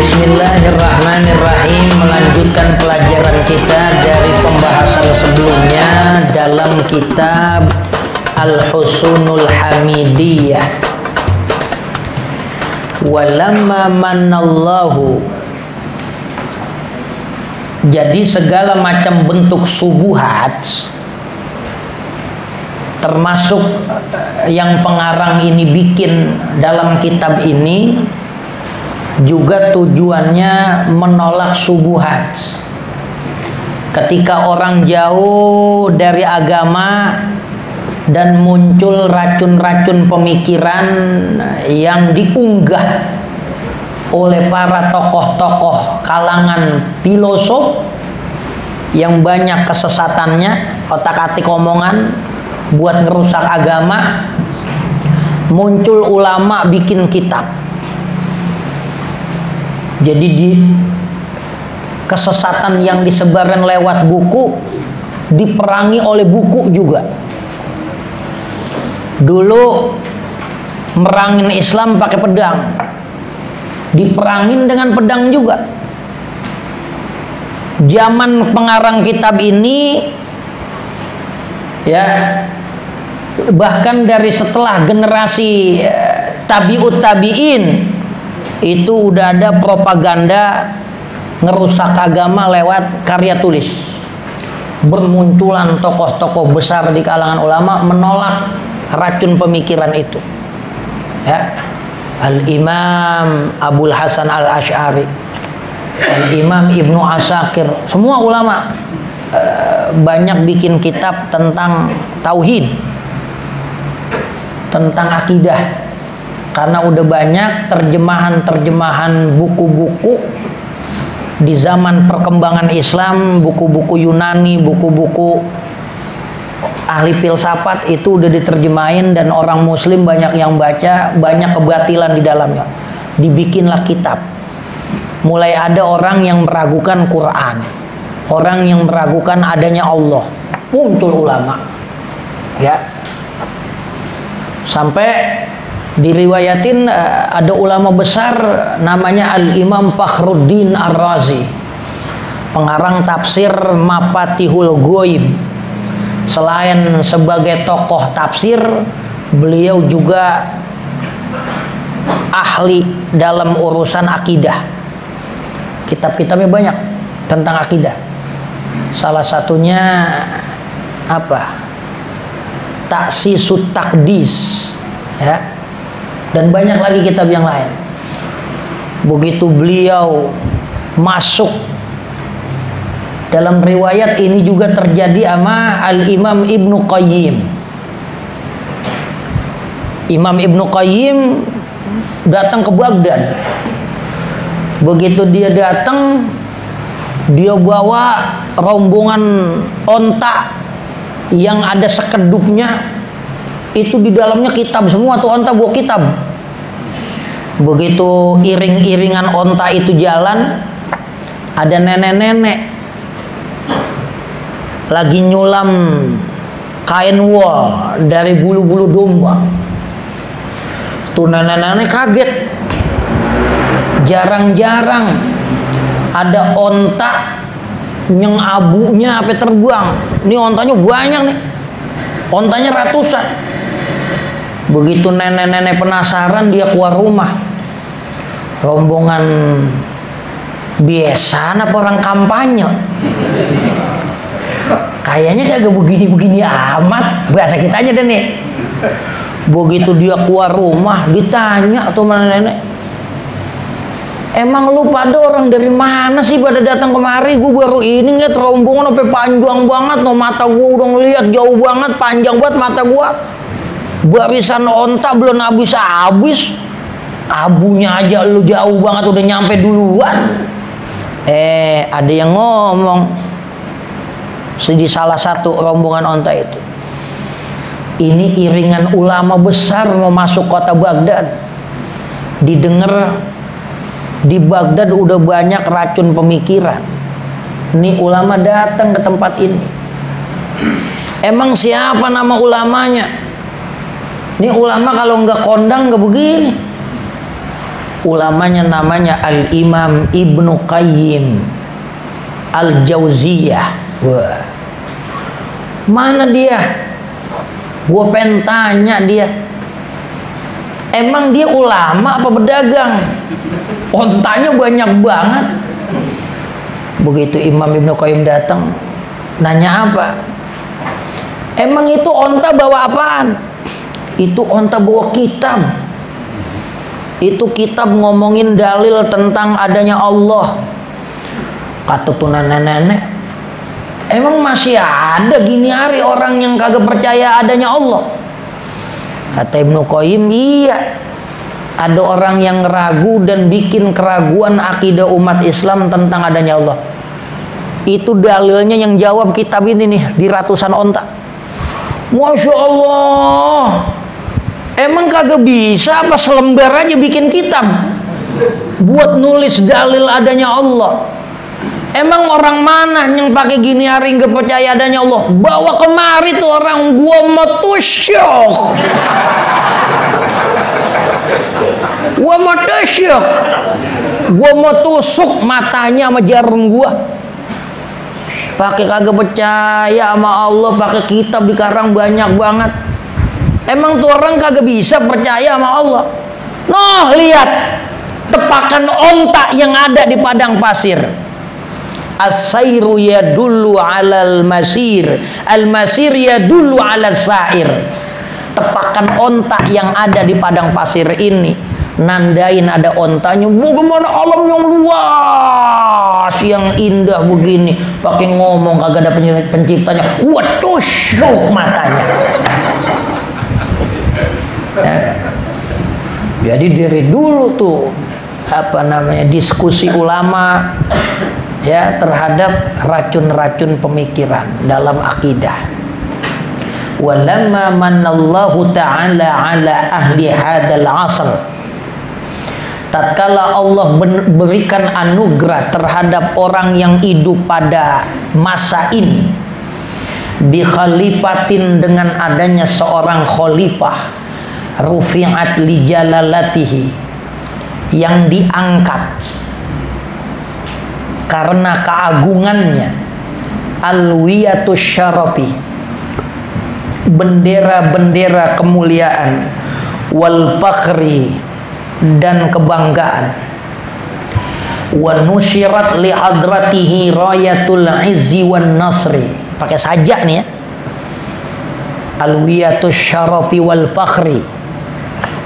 Bismillahirrahmanirrahim. Melanjutkan pelajaran kita dari pembahasan sebelumnya dalam kitab Al-Husunul Hamidiyah. Walamma manallahu, jadi segala macam bentuk subuhat, termasuk yang pengarang ini bikin dalam kitab ini, juga tujuannya menolak subuhat. Ketika orang jauh dari agama dan muncul racun-racun pemikiran yang diunggah oleh para tokoh-tokoh kalangan filosof yang banyak kesesatannya, otak-atik omongan buat ngerusak agama, muncul ulama bikin kitab. Jadi di kesesatan yang disebarkan lewat buku diperangi oleh buku juga. Dulu merangin Islam pakai pedang, diperangin dengan pedang juga. Zaman pengarang kitab ini, ya, bahkan dari setelah generasi tabi'ut tabi'in itu udah ada propaganda ngerusak agama lewat karya tulis. Bermunculan tokoh-tokoh besar di kalangan ulama menolak racun pemikiran itu, ya. Al-Imam Abul Hasan Al-Asy'ari, Al-Imam Ibnu Asakir, semua ulama banyak bikin kitab tentang tauhid, tentang akidah. Karena udah banyak terjemahan-terjemahan buku-buku di zaman perkembangan Islam, buku-buku Yunani, buku-buku ahli filsafat itu udah diterjemahin dan orang muslim banyak yang baca, banyak kebatilan di dalamnya. Dibikinlah kitab. Mulai ada orang yang meragukan Quran, orang yang meragukan adanya Allah, muncul ulama, ya. Sampai diriwayatin ada ulama besar namanya Al-Imam Fakhruddin Ar-Razi, pengarang tafsir Mafatihul Ghaib. Selain sebagai tokoh tafsir, beliau juga ahli dalam urusan akidah. Kitab-kitabnya banyak tentang akidah. Salah satunya apa? Taksisut Taqdis, ya. Dan banyak lagi kitab yang lain. Begitu beliau masuk, dalam riwayat ini juga terjadi sama Al-Imam Ibnu Qayyim. Imam Ibnu Qayyim datang ke Baghdad. Begitu dia datang, dia bawa rombongan onta yang ada sekedupnya, itu di dalamnya kitab semua tuh, onta bawa kitab. Begitu iring-iringan onta itu jalan, ada nenek-nenek lagi nyulam kain wol dari bulu-bulu domba. Tuh nenek-nenek kaget. Jarang-jarang ada onta yang abunya sampai terbang. Ini ontanya banyak nih. Ontanya ratusan. Begitu nenek-nenek penasaran, dia keluar rumah. Rombongan biasa apa orang kampanye? Kayaknya kagak begini-begini amat, bahasa kita aja deh nih. Begitu dia keluar rumah, ditanya tuh mana nenek, emang lu pada orang dari mana sih pada datang kemari? Gue baru ini ngeliat rombongan sampai panjang banget, no mata gue udah ngeliat jauh banget, panjang banget mata gue. Barisan onta belum habis-habis, abunya aja lu jauh banget udah nyampe duluan. Ada yang ngomong di salah satu rombongan onta itu, ini iringan ulama besar mau masuk kota Baghdad. Didengar di Baghdad udah banyak racun pemikiran. Ini ulama datang ke tempat ini. Emang siapa nama ulamanya? Ini ulama kalau nggak kondang nggak begini. Ulamanya namanya Al-Imam Ibnu Qayyim Al-Jauziyah. Wah, mana dia? Gue pengen tanya dia, emang dia ulama apa pedagang? Ontanya banyak banget. Begitu Imam Ibnu Qayyim datang, nanya apa? Emang itu onta bawa apaan? Itu onta bawa kitab. Itu kitab ngomongin dalil tentang adanya Allah. Kata tuh nenek-nenek, emang masih ada gini hari orang yang kagak percaya adanya Allah? Kata Ibnu Qayyim, iya. Ada orang yang ragu dan bikin keraguan akidah umat Islam tentang adanya Allah. Itu dalilnya yang jawab kitab ini nih, di ratusan onta. Masya Allah. Emang kagak bisa apa selembar aja bikin kitab buat nulis dalil adanya Allah? Emang orang mana yang pakai gini hari nggak percaya adanya Allah? Bawa kemari tuh orang, gua mau tusyuk. Gua mau tusuk matanya sama jarum gua. Pakai kagak percaya sama Allah, pakai kitab dikarang banyak banget. Emang tuh orang kagak bisa percaya sama Allah? Noh, lihat tepakan onta yang ada di padang pasir. As-sairu yadullu 'alal masir, al-masir yadullu 'alas sair. Tepakan onta yang ada di padang pasir ini nandain ada ontanya. Bagaimana alam yang luas, yang indah begini, pakai ngomong kagak ada penciptanya. Waduh, syuh matanya. Jadi dari dulu tuh diskusi ulama ya terhadap racun-racun pemikiran dalam akidah. Walamma manallahu ta'ala ala ahli hadal asr, tatkala Allah berikan anugerah terhadap orang yang hidup pada masa ini, bi khalifatin, dengan adanya seorang khalifah, rufi'at li jalalatihi, yang diangkat karena keagungannya, alwiyatus syarafi, bendera-bendera kemuliaan, wal fakhri, dan kebanggaan, wa nusyirat li hadratihi rayatul izzi wan nasri. Pakai sajak nih ya, alwiyatus syarafi wal fakhri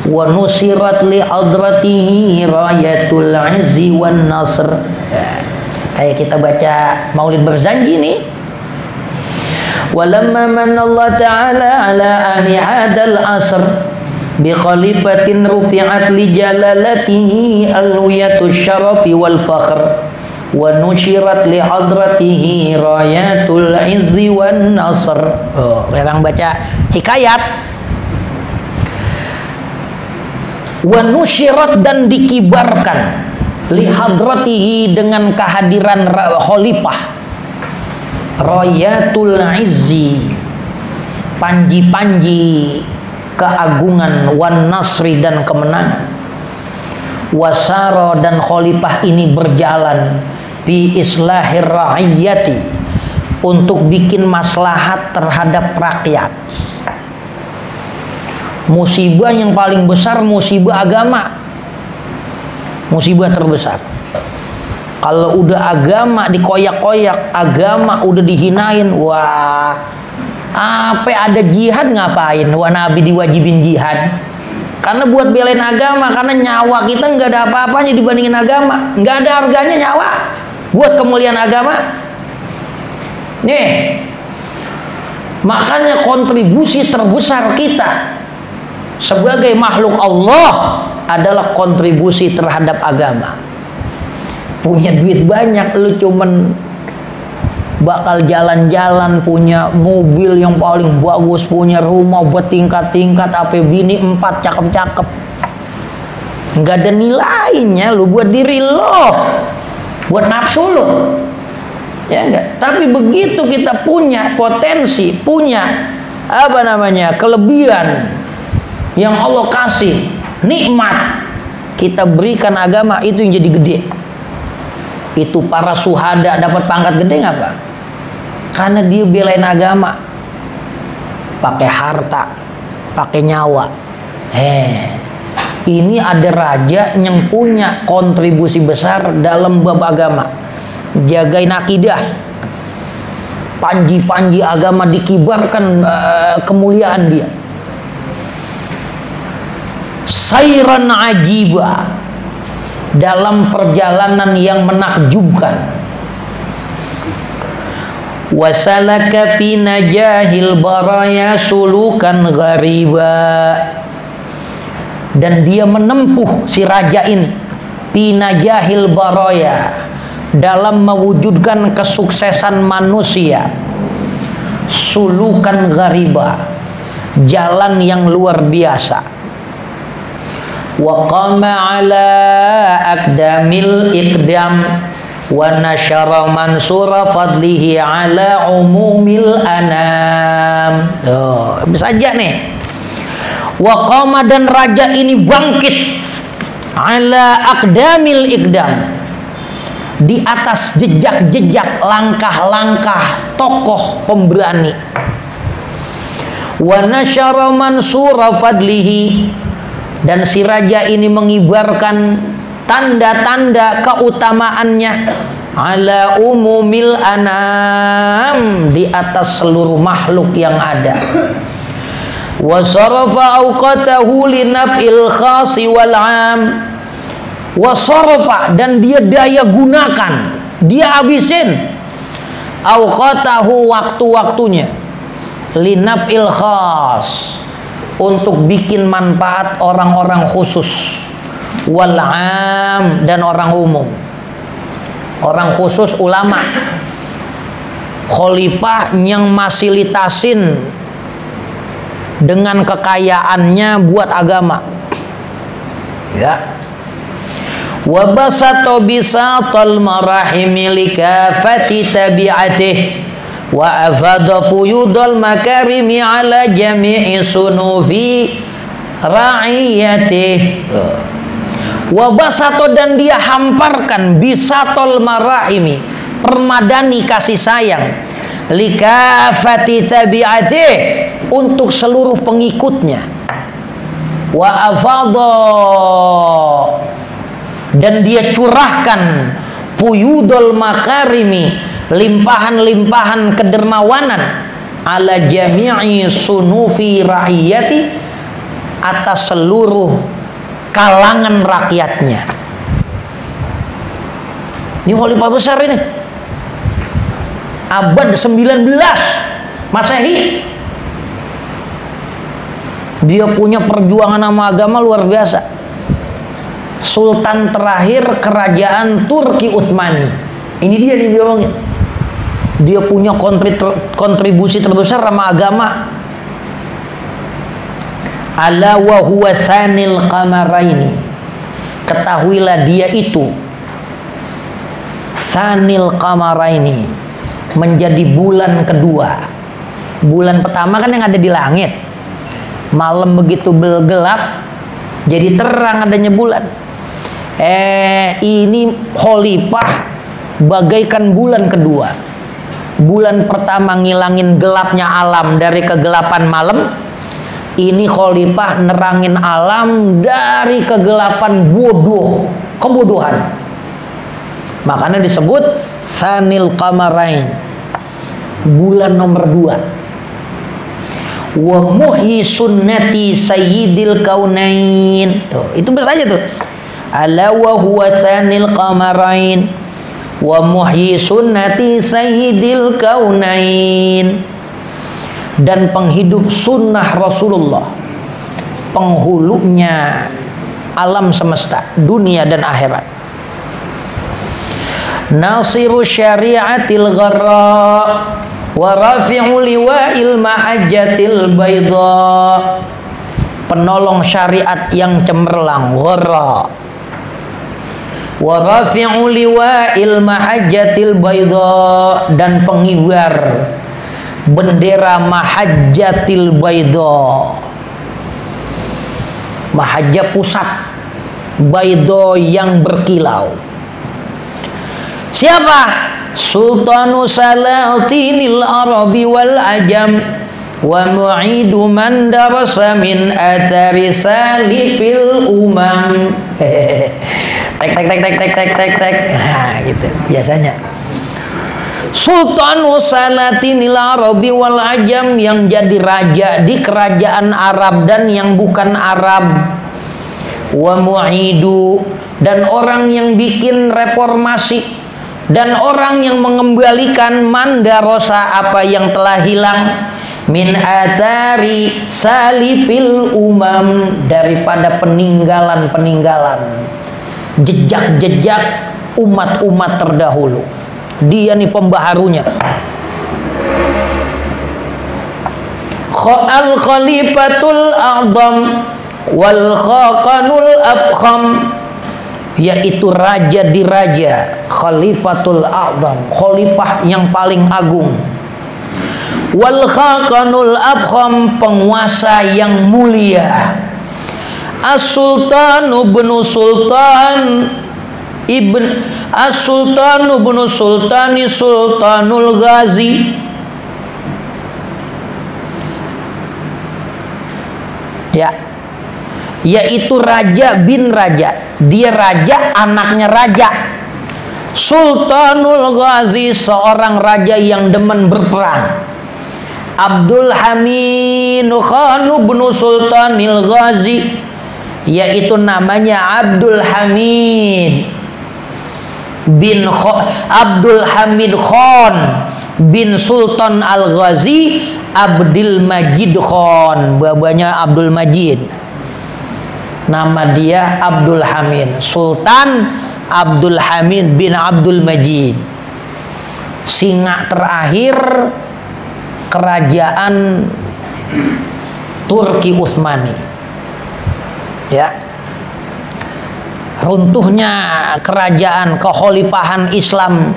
wa nusirat li hadratihi rayatul izzi wan nasr. Kayak kita baca Maulid Berzanji nih. Walamma manallahu ta'ala ala ahli hadal asr bi khalifatin rufi'at li jalalatihi alwiyatus syarafi wal fakhr wa nusyirat li hadratihi rayatul izzi wan nasr. Oh, orang baca hikayat. Wa nusyirat, dan dikibarkan, li hadratihi, dengan kehadiran khalifah, rayatul izzi, panji-panji keagungan, wan nasri, dan kemenangan. Wasara, dan khalifah ini berjalan fi islahir ra'iyati, untuk bikin maslahat terhadap rakyat. Musibah yang paling besar musibah agama, musibah terbesar. Kalau udah agama dikoyak-koyak, agama udah dihinain, wah, apa ada jihad ngapain? Wah, Nabi diwajibin jihad karena buat belain agama, karena nyawa kita nggak ada apa-apanya dibandingin agama, nggak ada harganya nyawa buat kemuliaan agama. Nih, makanya kontribusi terbesar kita sebagai makhluk Allah adalah kontribusi terhadap agama. Punya duit banyak, lu cuman bakal jalan-jalan, punya mobil yang paling bagus, punya rumah bertingkat-tingkat, apa bini 4 cakep-cakep, nggak ada nilainya lu buat diri lo, buat nafsu lo, ya enggak. Tapi begitu kita punya potensi, punya kelebihan yang Allah kasih, nikmat, kita berikan agama, itu yang jadi gede. Itu para syuhada dapat pangkat gede ngapa? Karena dia belain agama, pakai harta, pakai nyawa. Ini ada raja yang punya kontribusi besar dalam bab agama, jagain akidah, panji-panji agama dikibarkan, kemuliaan dia. Sairan ajiba, dalam perjalanan yang menakjubkan. Wasalaka fi najahil baraya sulukan ghariba, dan dia menempuh, si raja ini, fi najahil baraya, dalam mewujudkan kesuksesan manusia, sulukan ghariba, jalan yang luar biasa. Wa qama ala aqdamil iqdam wa nasyara mansura fadlihi ala umumil anam. Tuh, bisa aja nih. Wa qama, dan raja ini bangkit, ala aqdamil iqdam, di atas jejak-jejak, langkah-langkah tokoh pemberani. Wa nasyara mansura fadlihi, dan si raja ini mengibarkan tanda-tanda keutamaannya, ala umumil anam, di atas seluruh makhluk yang ada. Wa sarafa awqatahu linaf'il khasi wal 'am, wa sarafa, dan dia daya gunakan, dia habisin, awqatahu, waktu-waktunya, linaf'il khas, untuk bikin manfaat orang-orang khusus, wal 'am, dan orang umum. Orang khusus ulama, khalifah yang masilitasin dengan kekayaannya buat agama, ya. Wa basata bisatal marahimi likafati tabi'atih wa afada fuyudal makarimi ala jami'i sunufi ra'iyatih. Wa basata, dan dia hamparkan, bisatol marahimi, permadani kasih sayang, likafati tabi'atih, untuk seluruh pengikutnya. Wa afada, dan dia curahkan, puyudol makarimi, limpahan-limpahan kedermawanan, ala jami'i sunufi ra'iyati, atas seluruh kalangan rakyatnya. Ini khalifah besar ini, abad 19 Masehi. Dia punya perjuangan sama agama luar biasa. Sultan terakhir kerajaan Turki Utsmani. Ini dia nih diomongin. Dia punya kontribusi terbesar sama agama. Ala wa huwa tsanil qamaraini. Ketahuilah dia itu tsanil qamaraini, menjadi bulan kedua. Bulan pertama kan yang ada di langit. Malam begitu gelap, jadi terang adanya bulan. Ini khalifah bagaikan bulan kedua. Bulan pertama ngilangin gelapnya alam dari kegelapan malam. Ini khalifah nerangin alam dari kegelapan kebodohan. Makanya disebut Tsanil Qamarain, bulan nomor 2. Wa muhyi sunnati sayyidil kaunain. Tuh, itu saja tuh. Ala wa huwa tsanil qamarain wa muhyi sunnati sayyidil kaunain, dan penghidup sunnah Rasulullah, penghulunya alam semesta, dunia dan akhirat. Nasiru syariatil gharra wa rafi'u liwa'il mahajjatil bayda, penolong syariat yang cemerlang, gharra. Wa rafi'u liwa'il mahajjatil bayda, dan pengibar bendera mahajjatil bayda. Mahajjah pusat, Baido yang berkilau. Siapa? Sultanu Salatinil Arabi wal Ajam wa mu'idu man darasa min athari salifil umam. Tek. Nah, gitu biasanya. Sultanu Salatinil Arabi wal Ajam, yang jadi raja di kerajaan Arab dan yang bukan Arab. Wa mu'idu, dan orang yang bikin reformasi, dan orang yang mengembalikan mandarosa, apa yang telah hilang, min athari salifil umam, daripada peninggalan-peninggalan, jejak-jejak umat-umat terdahulu. Dia nih pembaharunya. Al khalifatul a'zam wal khaqanul abkham, yaitu raja di raja, khalifatul a'zam, khalifah yang paling agung, wal khaqanul abkham, penguasa yang mulia, as-sultanu ibnu sultan as-sultanu ibnu sultani sultanul ghazi, ya, yaitu raja bin raja. Dia raja, anaknya raja. Sultanul Ghazi, seorang raja yang demen berperang. Abdul Hamid Khanu bin Sultanil Ghazi, yaitu namanya Abdul Hamid bin Abdul Hamid Khan bin Sultan Al Ghazi Abdul Majid Khan, babanya Abdul Majid. Nama dia Abdul Hamid, Sultan Abdul Hamid bin Abdul Majid, singa terakhir kerajaan Turki Utsmani. Ya, runtuhnya kerajaan kekhalifahan Islam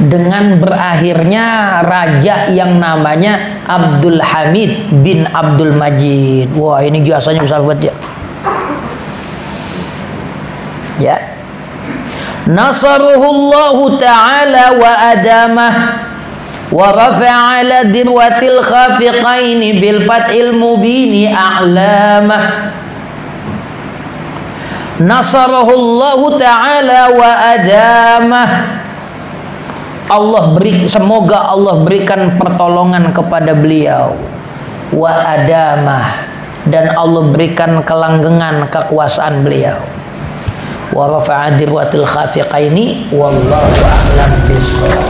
dengan berakhirnya raja yang namanya Abdul Hamid bin Abdul Majid. Wah, ini jasanya besar banget ya. Ya. Nasaruhullahu ta'ala wa adamah wa rafa'a ala dirwatil khafiqaini bil fathil mubini a'lamah. Nasarahullahu ta'ala wa adamah, semoga Allah berikan pertolongan kepada beliau, wa adamah, dan Allah berikan kelanggengan kekuasaan beliau, wa rafa'a dirwatil khafiqaini wallahu a'lam bishawab.